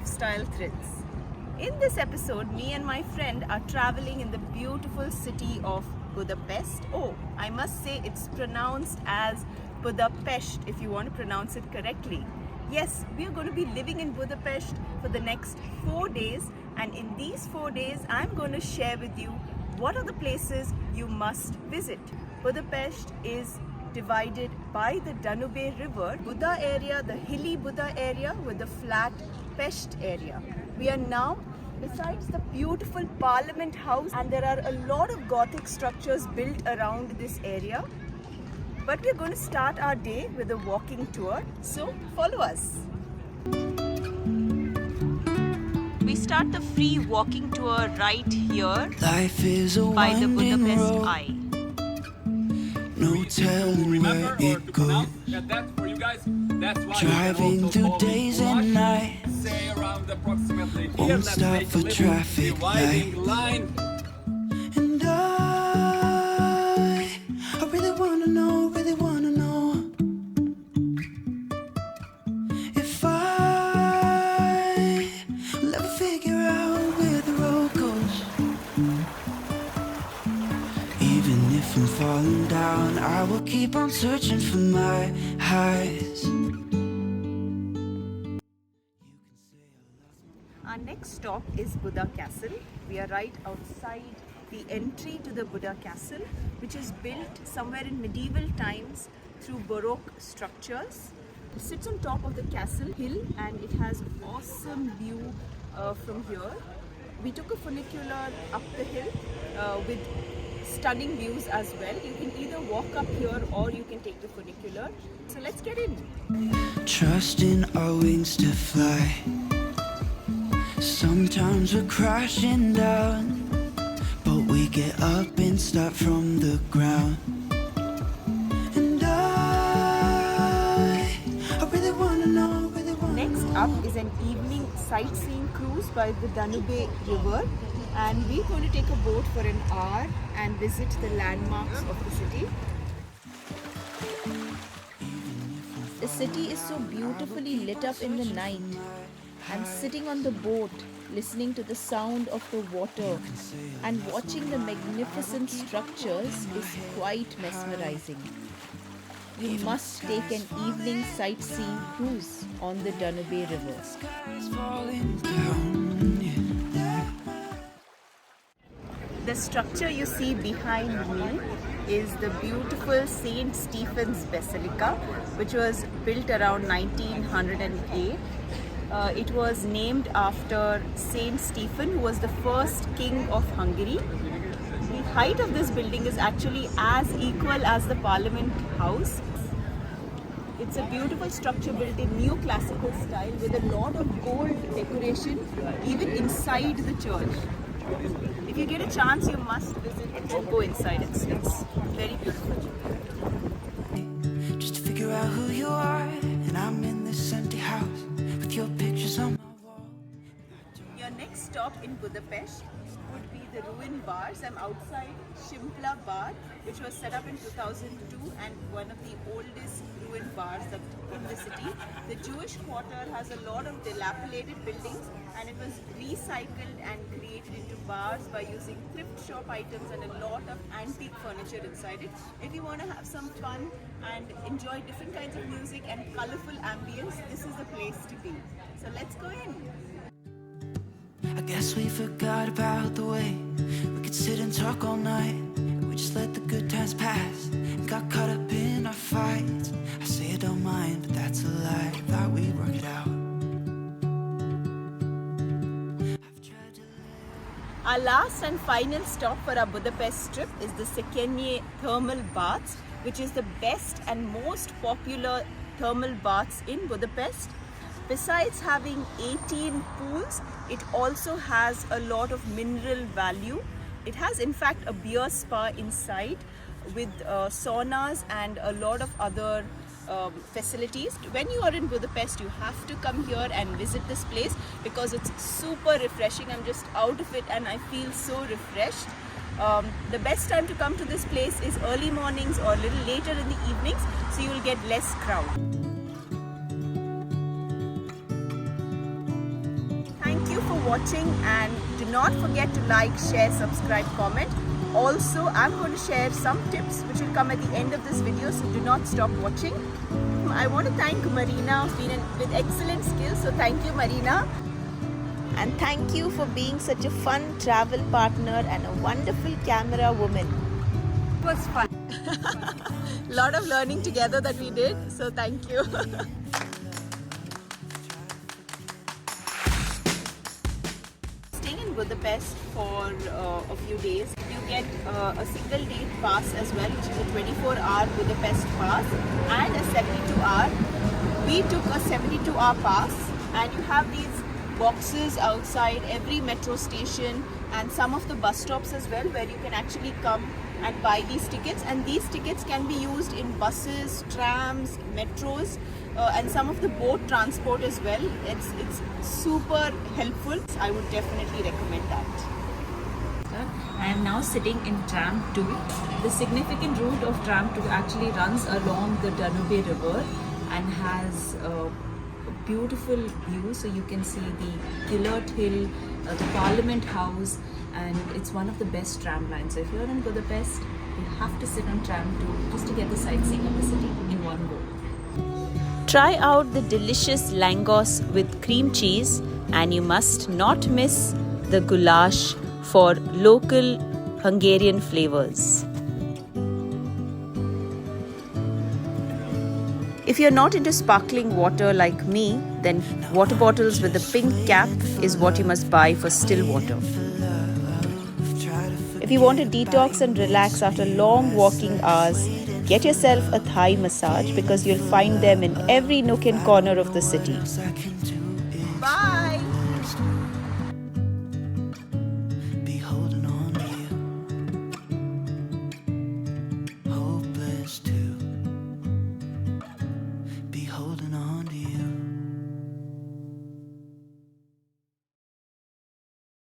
lifestyle thrills. In this episode, me and my friend are traveling in the beautiful city of Budapest. Oh, I must say it's pronounced as Budapest if you want to pronounce it correctly. Yes, we are going to be living in Budapest for the next 4 days, and in these 4 days I'm going to share with you what are the places you must visit. Budapest is divided by the Danube river, Buda area, the hilly Buda area with the flat Pest area. We are now besides the beautiful Parliament House, and there are a lot of Gothic structures built around this area. But we're going to start our day with a walking tour, so follow us. We start the free walking tour right here Life is a by the winding Budapest road. Eye. No telling where it goes. That's for you guys. That's why Driving through days and nights. Say around approximately Won't here, let's stop make a for little traffic dividing line. And I really wanna know if I will ever figure out where the road goes. Even if I'm falling down, I will keep on searching for my highs. Our next stop is Buda Castle. We are right outside the entry to the Buda Castle, which is built somewhere in medieval times through Baroque structures. It sits on top of the castle hill and it has awesome view from here. We took a funicular up the hill with stunning views as well. You can either walk up here or you can take the funicular. So let's get in. Trusting our wings to fly. Sometimes we're crashing down, but we get up and start from the ground. And I really wanna know. Next up is an evening sightseeing cruise by the Danube river, and we're going to take a boat for an hour and visit the landmarks of the city. The city is so beautifully lit up in the night, and sitting on the boat, listening to the sound of the water and watching the magnificent structures is quite mesmerizing. You must take an evening sightseeing cruise on the Danube river. The structure you see behind me is the beautiful Saint Stephen's Basilica, which was built around 1908. It was named after Saint Stephen, who was the first king of Hungary. The height of this building is actually as equal as the Parliament House. It's a beautiful structure built in neoclassical style with a lot of gold decoration even inside the church. If you get a chance, you must visit and go inside. It's very beautiful. Just to figure out who you are, and I'm in this empty house with your pictures on my wall. Your next stop in Budapest would be the ruined bars. I'm outside Shimpla Bar, which was set up in 2002 and one of the oldest ruined bars in the city. The Jewish quarter has a lot of dilapidated buildings, and it was recycled and created into bars by using thrift shop items and a lot of antique furniture inside it. If you want to have some fun and enjoy different kinds of music and colorful ambience, this is the place to be. So let's go in. I guess we forgot about the way we could sit and talk all night. We just let the good times pass and got caught up in our fights. I say I don't mind, but that's a lie. Thought we'd work it out. Our last and final stop for our Budapest trip is the Székely thermal baths, which is the best and most popular thermal baths in Budapest. Besides having 18 pools, it also has a lot of mineral value. It has in fact a beer spa inside with saunas and a lot of other facilities. When you are in Budapest, you have to come here and visit this place because it's super refreshing. I'm just out of it and I feel so refreshed. The best time to come to this place is early mornings or a little later in the evenings, so you will get less crowd. watching, and do not forget to like, share, subscribe, comment. Also, I'm going to share some tips which will come at the end of this video, so do not stop watching. I want to thank Marina, who's been with excellent skills, so thank you, Marina. And thank you for being such a fun travel partner and a wonderful camera woman. It was fun. Lot of learning together that we did, so thank you. Staying in Budapest for a few days, you get a single day pass as well, which is a 24-hour Budapest pass and a 72-hour. We took a 72-hour pass, and you have these boxes outside every metro station and some of the bus stops as well, where you can actually come and buy these tickets, and these tickets can be used in buses, trams, metros, and some of the boat transport as well. It's super helpful. I would definitely recommend that. I am now sitting in tram 2. The significant route of tram 2 actually runs along the Danube river and has a beautiful view, so you can see the Gillard Hill, the Parliament House, and it's one of the best tram lines. So if you're in Budapest, you have to sit on tram 2 just to get the sightseeing of the city in one go. Try out the delicious langos with cream cheese, and you must not miss the goulash for local Hungarian flavors. If you're not into sparkling water like me, then water bottles with the pink cap is what you must buy for still water. If you want to detox and relax after long walking hours, get yourself a Thai massage, because you'll find them in every nook and corner of the city. Bye!